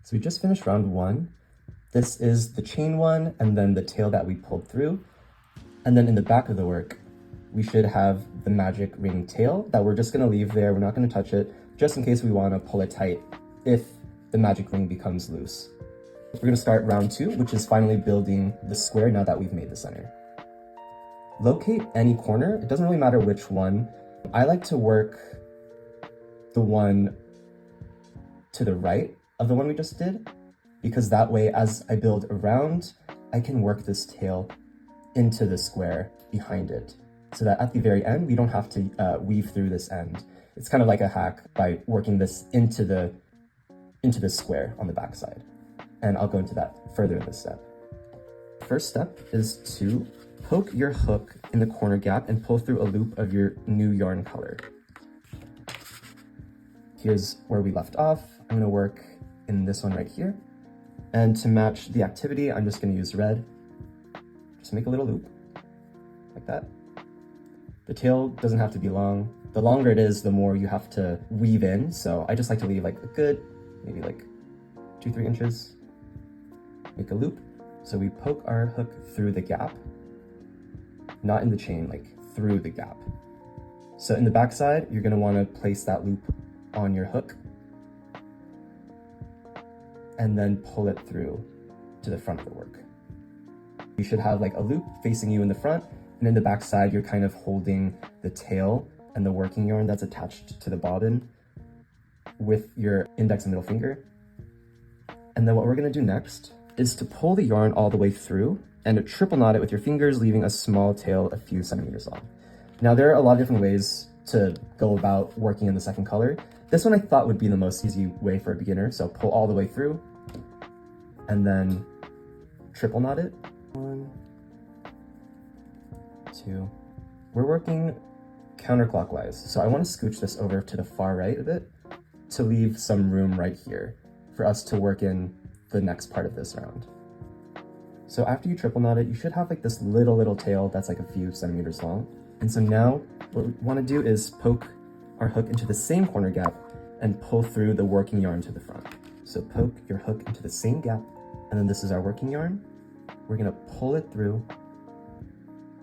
So we just finished round one. This is the chain one and then the tail that we pulled through. And then in the back of the work, we should have the magic ring tail that we're just gonna leave there. We're not gonna touch it, just in case we wanna pull it tight if the magic ring becomes loose. We're gonna start round two, which is finally building the square now that we've made the center. Locate any corner, it doesn't really matter which one. I like to work the one to the right of the one we just did, because that way as I build around, I can work this tail into the square behind it, so that at the very end, we don't have to weave through this end. It's kind of like a hack by working this into the square on the back side. And I'll go into that further in this step. First step is to poke your hook in the corner gap and pull through a loop of your new yarn color. Here's where we left off. I'm gonna work in this one right here. And to match the activity, I'm just gonna use red. Just make a little loop, like that. The tail doesn't have to be long. The longer it is, the more you have to weave in. So I just like to leave like a good, maybe like 2-3 inches. Make a loop. So we poke our hook through the gap, not in the chain, like through the gap. So in the backside, you're gonna wanna place that loop on your hook and then pull it through to the front of the work. You should have like a loop facing you in the front, and in the back side, you're kind of holding the tail and the working yarn that's attached to the bobbin with your index and middle finger. And then what we're gonna do next is to pull the yarn all the way through and to triple knot it with your fingers, leaving a small tail a few centimeters long. Now there are a lot of different ways to go about working in the second color. This one I thought would be the most easy way for a beginner. So pull all the way through and then triple knot it. 1, 2. We're working counterclockwise. So I want to scooch this over to the far right a bit to leave some room right here for us to work in the next part of this round. So after you triple knot it, you should have like this little tail that's like a few centimeters long. And so now what we want to do is poke our hook into the same corner gap and pull through the working yarn to the front. So poke your hook into the same gap, and then this is our working yarn. We're gonna pull it through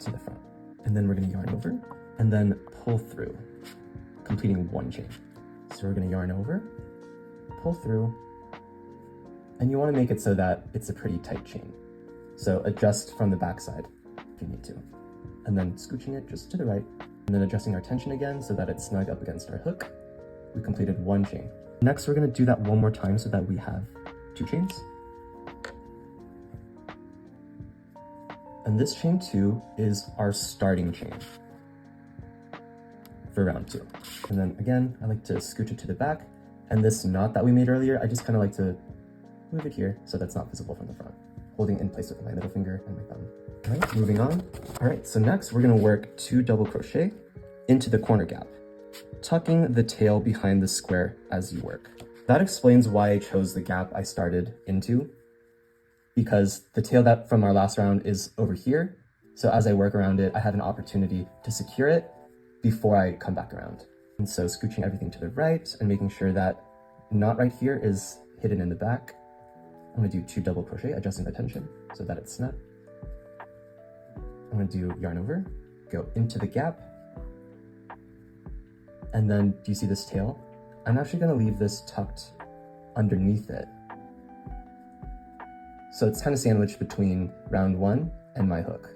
to the front, and then we're gonna yarn over and then pull through, completing one chain. So we're gonna yarn over, pull through, and you wanna make it so that it's a pretty tight chain. So adjust from the backside if you need to. And then scooching it just to the right, and then adjusting our tension again so that it's snug up against our hook. We completed one chain. Next, we're gonna do that one more time so that we have 2 chains. And this chain 2 is our starting chain for round 2. And then again, I like to scooch it to the back. And this knot that we made earlier, I just kind of like to move it here so that's not visible from the front, holding in place with my middle finger and my thumb. All right, moving on. All right, so next we're gonna work 2 double crochet into the corner gap, tucking the tail behind the square as you work. That explains why I chose the gap I started into, because the tail that from our last round is over here. So as I work around it, I have an opportunity to secure it before I come back around. And so scooching everything to the right and making sure that knot right here is hidden in the back. I'm gonna do 2 double crochet, adjusting the tension so that it's snug. I'm gonna do yarn over, go into the gap, and then do you see this tail? I'm actually gonna leave this tucked underneath it. So it's kind of sandwiched between round 1 and my hook.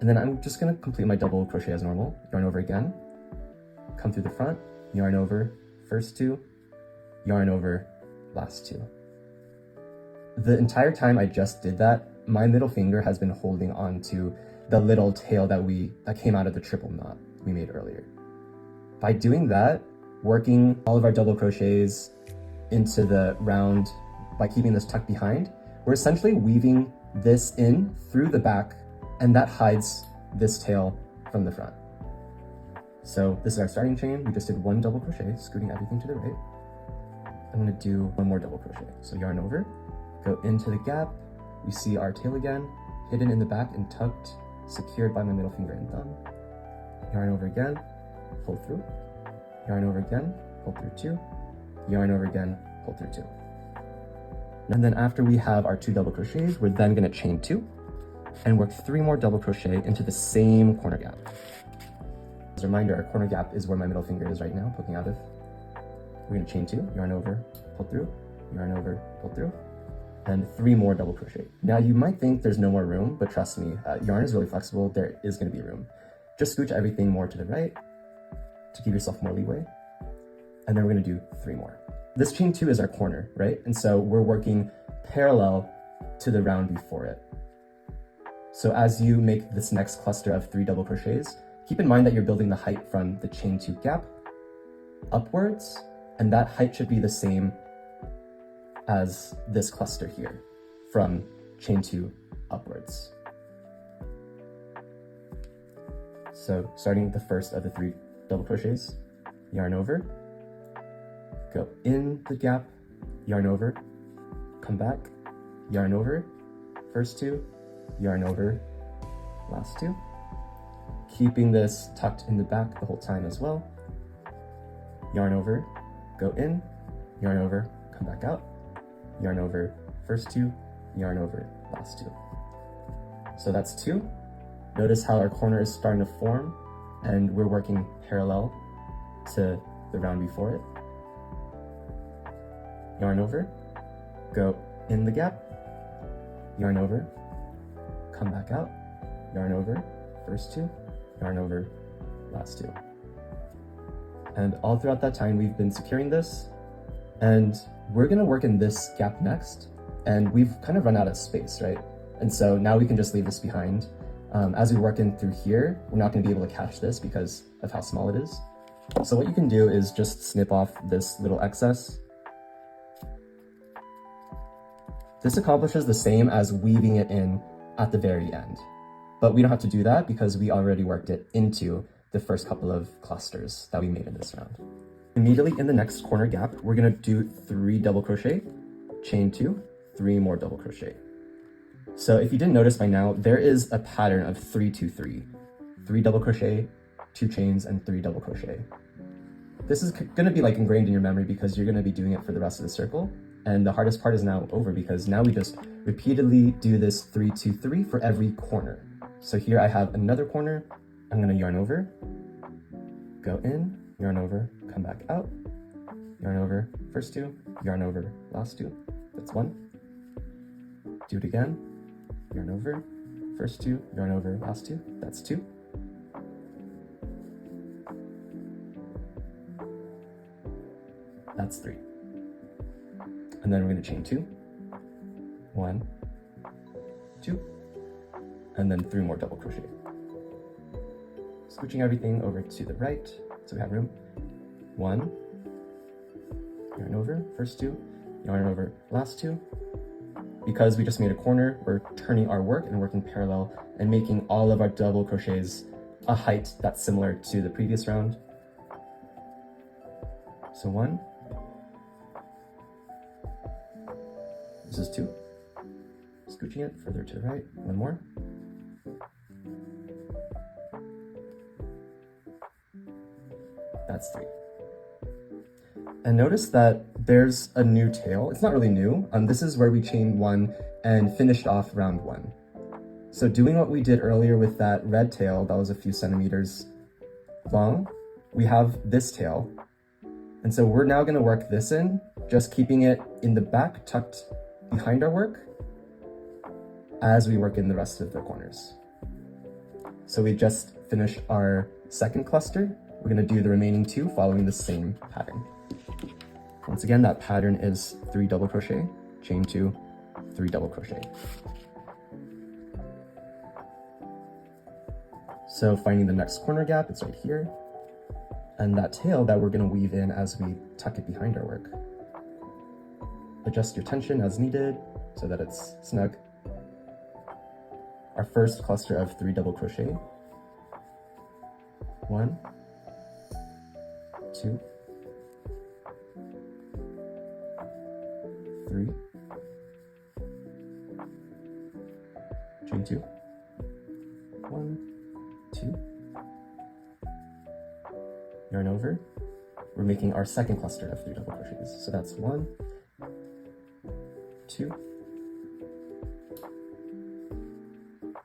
And then I'm just gonna complete my double crochet as normal, yarn over again, come through the front, yarn over, first 2, yarn over, last 2. The entire time I just did that, my middle finger has been holding on to the little tail that came out of the triple knot we made earlier. By doing that, working all of our double crochets into the round by keeping this tucked behind, we're essentially weaving this in through the back, and that hides this tail from the front. So this is our starting chain. We just did 1 double crochet, scooting everything to the right. I'm gonna do 1 more double crochet. So yarn over, go into the gap. We see our tail again, hidden in the back and tucked, secured by my middle finger and thumb. Yarn over again, pull through. Yarn over again, pull through 2. Yarn over again, pull through 2. And then after we have our 2 double crochets, we're then going to chain 2 and work 3 more double crochet into the same corner gap. As a reminder, our corner gap is where my middle finger is right now, poking out of. We're going to chain 2, yarn over, pull through, yarn over, pull through, and 3 more double crochet. Now you might think there's no more room, but trust me, yarn is really flexible. There is going to be room. Just scooch everything more to the right to give yourself more leeway. And then we're going to do 3 more. This chain 2 is our corner, right? And so we're working parallel to the round before it. So as you make this next cluster of 3 double crochets, keep in mind that you're building the height from the chain 2 gap upwards, and that height should be the same as this cluster here from chain 2 upwards. So starting the first of the 3 double crochets, yarn over, go in the gap, yarn over, come back, yarn over, first 2, yarn over, last 2. Keeping this tucked in the back the whole time as well. Yarn over, go in, yarn over, come back out, yarn over, first 2, yarn over, last 2. So that's 2. Notice how our corner is starting to form and we're working parallel to the round before it. Yarn over, go in the gap, yarn over, come back out, yarn over, first 2, yarn over, last 2. And all throughout that time, we've been securing this, and we're gonna work in this gap next, and we've kind of run out of space, right? And so now we can just leave this behind. As we work in through here, we're not gonna be able to catch this because of how small it is. So what you can do is just snip off this little excess. This accomplishes the same as weaving it in at the very end. But we don't have to do that because we already worked it into the first couple of clusters that we made in this round. Immediately in the next corner gap, we're gonna do 3 double crochet, chain 2, 3 more double crochet. So if you didn't notice by now, there is a pattern of 3, 2, 3. 3 double crochet, 2 chains, and 3 double crochet. This is gonna be like ingrained in your memory because you're gonna be doing it for the rest of the circle. And the hardest part is now over because now we just repeatedly do this 3, 2, 3 for every corner. So here I have another corner. I'm gonna yarn over, go in, yarn over, come back out, yarn over, first 2, yarn over, last 2. That's 1. Do it again, yarn over, first 2, yarn over, last 2. That's 2. That's 3. And then we're going to chain 2, 1, 2, and then 3 more double crochet. Scooching everything over to the right so we have room. 1, yarn over, first 2, yarn over, last 2. Because we just made a corner, we're turning our work and working parallel and making all of our double crochets a height that's similar to the previous round. So 1, this is 2, scooching it further to the right, 1 more. That's 3. And notice that there's a new tail. It's not really new. This is where we chained 1 and finished off round 1. So doing what we did earlier with that red tail that was a few centimeters long, we have this tail. And so we're now gonna work this in, just keeping it in the back, tucked behind our work, as we work in the rest of the corners. So we just finished our second cluster. We're gonna do the remaining 2 following the same pattern. Once again, that pattern is 3 double crochet, chain 2, 3 double crochet. So finding the next corner gap, it's right here. And that tail that we're gonna weave in as we tuck it behind our work. Adjust your tension as needed so that it's snug. Our first cluster of 3 double crochet. 1, 2, 3, chain 2, 1, 2, yarn over. We're making our second cluster of 3 double crochets. So that's 1, 2,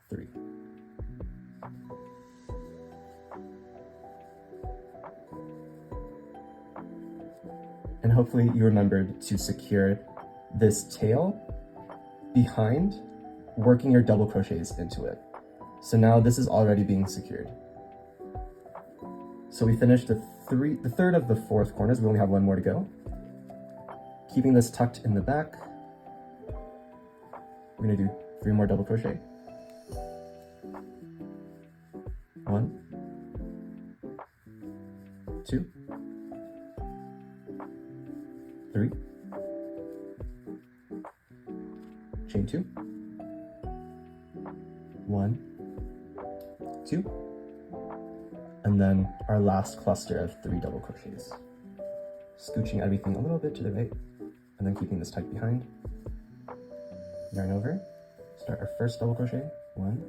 3. And hopefully you remembered to secure this tail behind, working your double crochets into it. So now this is already being secured. So we finished the third of the 4th corners. We only have 1 more to go. Keeping this tucked in the back, we're gonna do 3 more double crochet. 1, 2, 3, chain 2, 1, 2, and then our last cluster of 3 double crochets. Scooching everything a little bit to the right, and then keeping this tight behind. Yarn over, start our first double crochet, 1,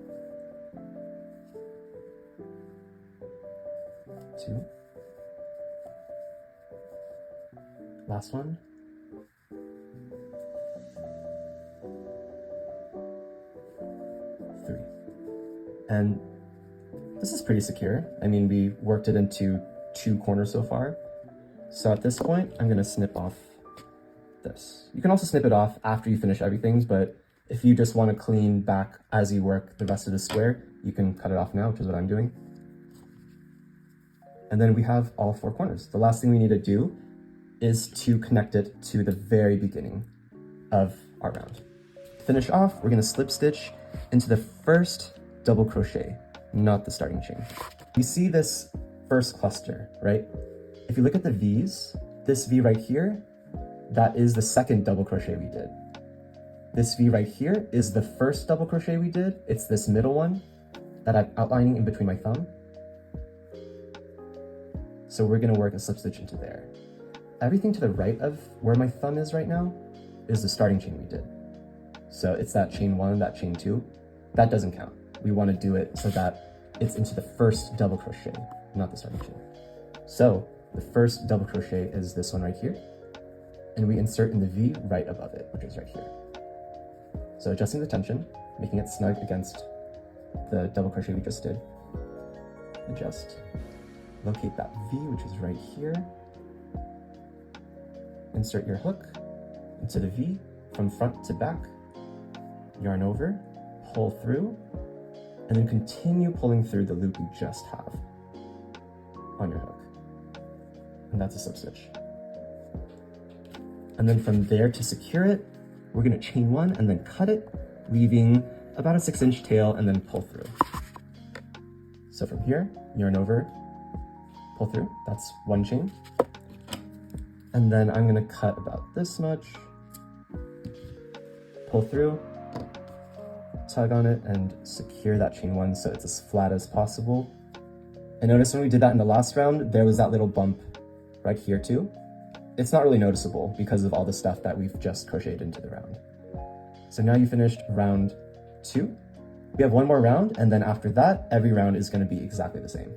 2, last one, 3. And this is pretty secure. I mean, we worked it into 2 corners so far. So at this point, I'm gonna snip off this. You can also snip it off after you finish everything, but if you just wanna clean back as you work the rest of the square, you can cut it off now, which is what I'm doing. And then we have all 4 corners. The last thing we need to do is to connect it to the very beginning of our round. To finish off, we're gonna slip stitch into the first double crochet, not the starting chain. You see this first cluster, right? If you look at the V's, this V right here, that is the second double crochet we did. This V right here is the first double crochet we did. It's this middle one that I'm outlining in between my thumb. So we're gonna work a slip stitch into there. Everything to the right of where my thumb is right now is the starting chain we did. So it's that chain 1, that chain 2. That doesn't count. We wanna do it so that it's into the first double crochet, not the starting chain. So the first double crochet is this one right here, and we insert in the V right above it, which is right here. So adjusting the tension, making it snug against the double crochet we just did. Adjust, locate that V, which is right here. Insert your hook into the V from front to back, yarn over, pull through, and then continue pulling through the loop you just have on your hook. And that's a slip stitch. And then from there, to secure it, we're gonna chain 1 and then cut it, leaving about a 6-inch tail and then pull through. So from here, yarn over, pull through, that's 1 chain. And then I'm gonna cut about this much, pull through, tug on it, and secure that chain 1 so it's as flat as possible. And notice when we did that in the last round, there was that little bump right here too. It's not really noticeable because of all the stuff that we've just crocheted into the round. So now you finished round 2. We have 1 more round, and then after that, every round is gonna be exactly the same.